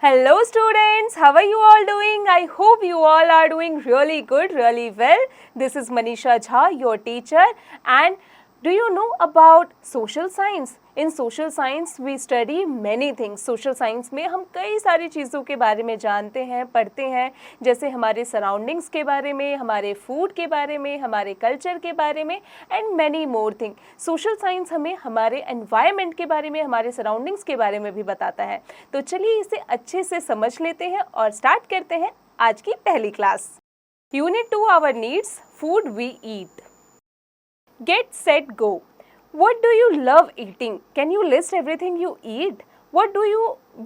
Hello students, how are you all doing? I hope you all are doing really good, really well. This is Manisha Jha, your teacher, and do you know about social science? In social science we study many things. Social science में हम कई सारी चीज़ों के बारे में जानते हैं, पढ़ते हैं, जैसे हमारे सराउंडिंग्स के बारे में, हमारे फूड के बारे में, हमारे कल्चर के बारे में and many more thing. Social science हमें हमारे एनवायरनमेंट के बारे में, हमारे सराउंडिंग्स के बारे में भी बताता है. तो चलिए इसे अच्छे से समझ लेते हैं और स्टार्ट करते हैं आज की पहली class. Unit 2 our needs, food we eat. Get, set, go. What do you love eating? Can you list everything you eat? What do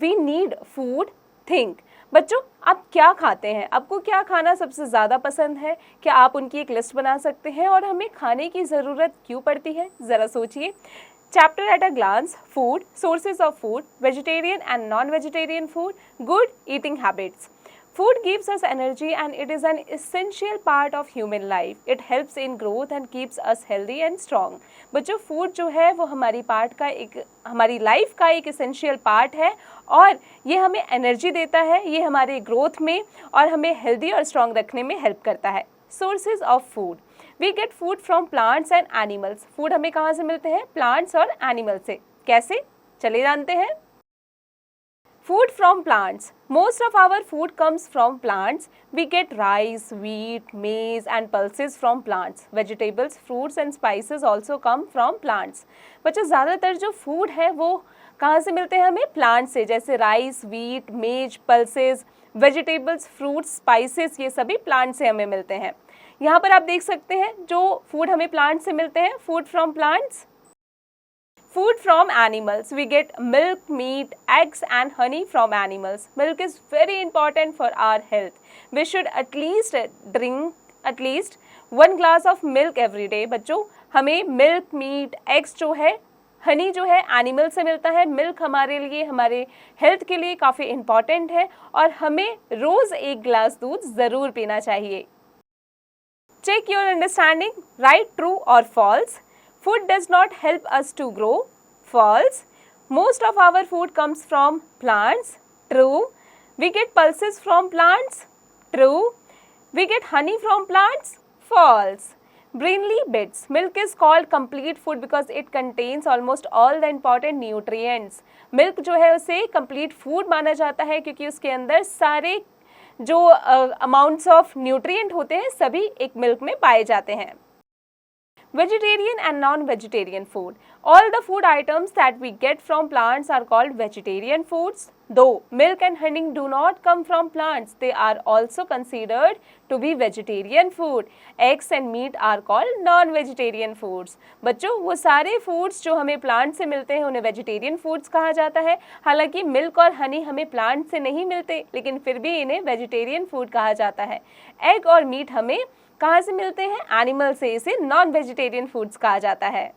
we need? Food. Think. बच्चों, आप क्या खाते हैं? आपको क्या खाना सबसे ज़्यादा पसंद है? क्या आप उनकी एक लिस्ट बना सकते हैं? और हमें खाने की ज़रूरत क्यों पड़ती है? ज़रा सोचिए. Chapter at a glance. Food. Sources of food. Vegetarian and non-vegetarian food. Good eating habits. Food gives us energy and it is an essential part of human life. It helps in growth and keeps us healthy and strong. बच्चों, food जो है वो हमारी life का एक essential part है और ये हमें एनर्जी देता है, ये हमारे ग्रोथ में और हमें हेल्दी और स्ट्रॉन्ग रखने में हेल्प करता है. Sources of food. We get food from plants and animals. Food हमें कहाँ से मिलते हैं? प्लांट्स और एनिमल से. कैसे? चले जानते हैं. Food from plants. Most of our food comes from plants. We get rice, wheat, maize and pulses from plants. Vegetables, fruits and spices also come from plants. बच्चों, ज़्यादातर जो फूड है वो कहाँ से मिलते हैं हमें? प्लांट से. जैसे राइस, व्हीट, मेज, पल्सेस, वेजिटेबल्स, फ्रूट्स, स्पाइसेस, ये सभी प्लांट से हमें मिलते हैं. यहाँ पर आप देख सकते हैं जो फूड हमें प्लांट से मिलते हैं. Food from plants. Food from animals. We get milk, meat, eggs and honey from animals. Milk is very important for our health. We should at least drink at least 1 glass of milk every day. बच्चों, हमें milk, meet, eggs जो है, हनी जो है animal से मिलता है. Milk हमारे लिए, हमारे हेल्थ के लिए काफ़ी इम्पॉर्टेंट है और हमें रोज़ 1 गिलास दूध ज़रूर पीना चाहिए. Check your understanding. Right, true or false? Food does not help us to grow. False. Most of our food comes from plants. True. We get pulses from plants. True. We get honey from plants. False. Brainly bits. Milk is called complete food because it contains almost all the important nutrients. Milk जो है उसे complete food माना जाता है क्योंकि उसके अंदर सारे जो amounts of nutrient होते हैं सभी एक milk में पाए जाते हैं. Vegetarian and non-vegetarian food. All the food items that we get from plants are called vegetarian foods. Though milk and honey do not come from plants, they are also considered to be vegetarian food. Eggs and meat are called non-vegetarian foods. बच्चों, वो सारे foods जो हमें plant से मिलते हैं उन्हें vegetarian foods कहा जाता है. हालांकि milk और honey हमें plant से नहीं मिलते, लेकिन फिर भी इन्हें vegetarian food कहा जाता है. Egg और meat हमें कहाँ से मिलते हैं? एनिमल से. इसे नॉन वेजिटेरियन फूड्स कहा जाता है.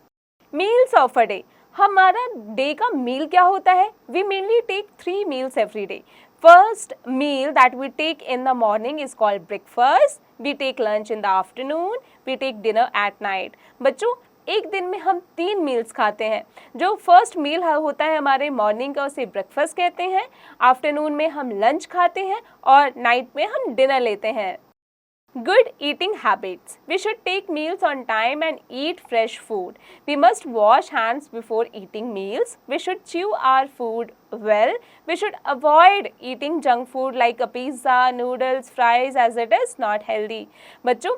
Meals of a day. हमारा डे का मील क्या होता है? We mainly take 3 meals every day. First meal that we take in the morning is called breakfast. We take lunch in the afternoon. We take dinner at night. बच्चों, एक दिन में हम 3 मील्स खाते हैं. जो फर्स्ट मील होता है हमारे मॉर्निंग का उसे ब्रेकफास्ट कहते हैं. आफ्टरनून में हम लंच खाते हैं और नाइट में हम डिनर लेते हैं. Good eating habits. We should take meals on time and eat fresh food. We must wash hands before eating meals. We should chew our food well. We should avoid eating junk food like a pizza, noodles, fries as it is not healthy. बच्चों,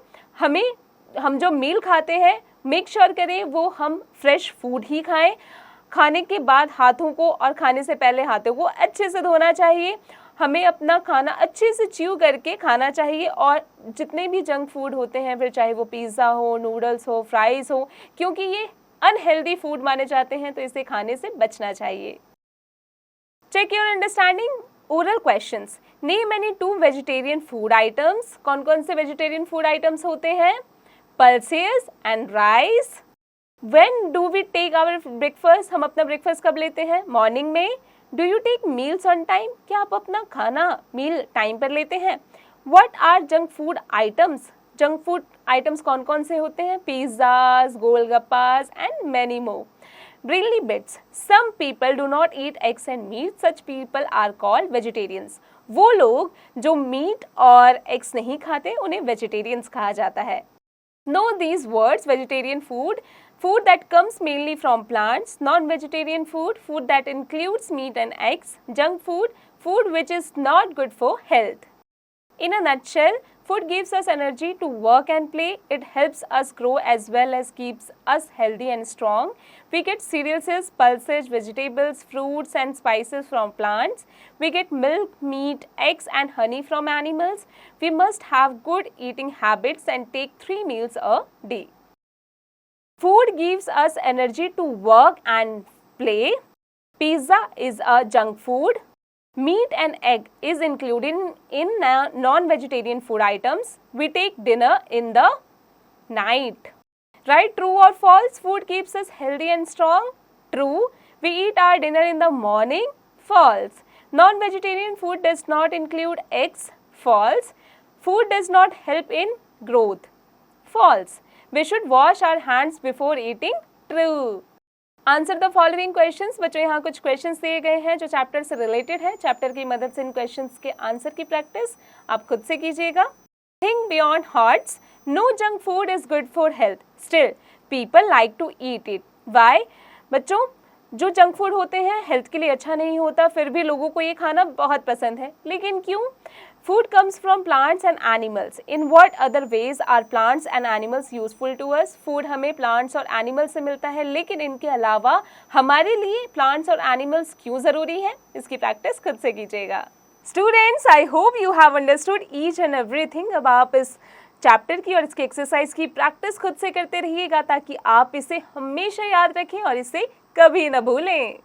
हम जो मील खाते हैं make sure करें वो हम fresh food ही खाएं. खाने के बाद हाथों को और खाने से पहले हाथों को अच्छे से धोना चाहिए. हमें अपना खाना अच्छे से च्यू करके खाना चाहिए और जितने भी जंक फूड होते हैं, फिर चाहे वो पिज़्ज़ा हो, नूडल्स हो, फ्राइज़ हो, क्योंकि ये अनहेल्दी फूड माने जाते हैं तो इसे खाने से बचना चाहिए. Check your understanding. Oral questions. Name any 2 vegetarian food items. कौन कौन से वेजिटेरियन फूड आइटम्स होते हैं? Pulses and rice. When do we take our breakfast. हम अपना ब्रेकफास्ट कब लेते हैं? मॉर्निंग में. Do you take meals on time. क्या आप अपना खाना मील टाइम पर लेते हैं? What are junk food items. Junk food items कौन कौन से होते हैं? Pizzas, golgappas and many more. Brainly bits. Some people do not eat eggs and meat. Such people are called vegetarians. वो लोग जो मीट और एग्स नहीं खाते उन्हें वेजिटेरियंस कहा जाता है. Know these words: vegetarian food, food that comes mainly from plants; non-vegetarian food, food that includes meat and eggs; junk food, food which is not good for health. In a nutshell, food gives us energy to work and play. It helps us grow as well as keeps us healthy and strong. We get cereals, pulses, vegetables, fruits and spices from plants. We get milk, meat, eggs and honey from animals. We must have good eating habits and take 3 meals a day. Food gives us energy to work and play. Pizza is a junk food. Meat and egg is included in non-vegetarian food items. We take dinner in the night. Right? True or false? Food keeps us healthy and strong. True. We eat our dinner in the morning. False. Non-vegetarian food does not include eggs. False. Food does not help in growth. False. We should wash our hands before eating. True. Answer the following questions. बच्चों यहाँ कुछ questions दिए गए हैं जो chapter से related है. Chapter की मदद से इन क्वेश्चंस के आंसर की प्रैक्टिस आप खुद से कीजिएगा. Think beyond HOTS. No junk food is good for health. Still people like to eat it. Why? बच्चों जो जंक फूड होते हैं हेल्थ के लिए अच्छा नहीं होता, फिर भी लोगों को ये खाना बहुत पसंद है. लेकिन क्यों? Food comes from plants and animals. In what other ways are plants and animals useful to us? Food हमें plants और animals से मिलता है, लेकिन इनके अलावा हमारे लिए plants और animals क्यों ज़रूरी है? इसकी प्रैक्टिस खुद से कीजिएगा. Students, I hope you have understood each and everything. अब आप इस चैप्टर की और इसके एक्सरसाइज की प्रैक्टिस खुद से करते रहिएगा ताकि आप इसे हमेशा याद रखें और इसे कभी न भूलें.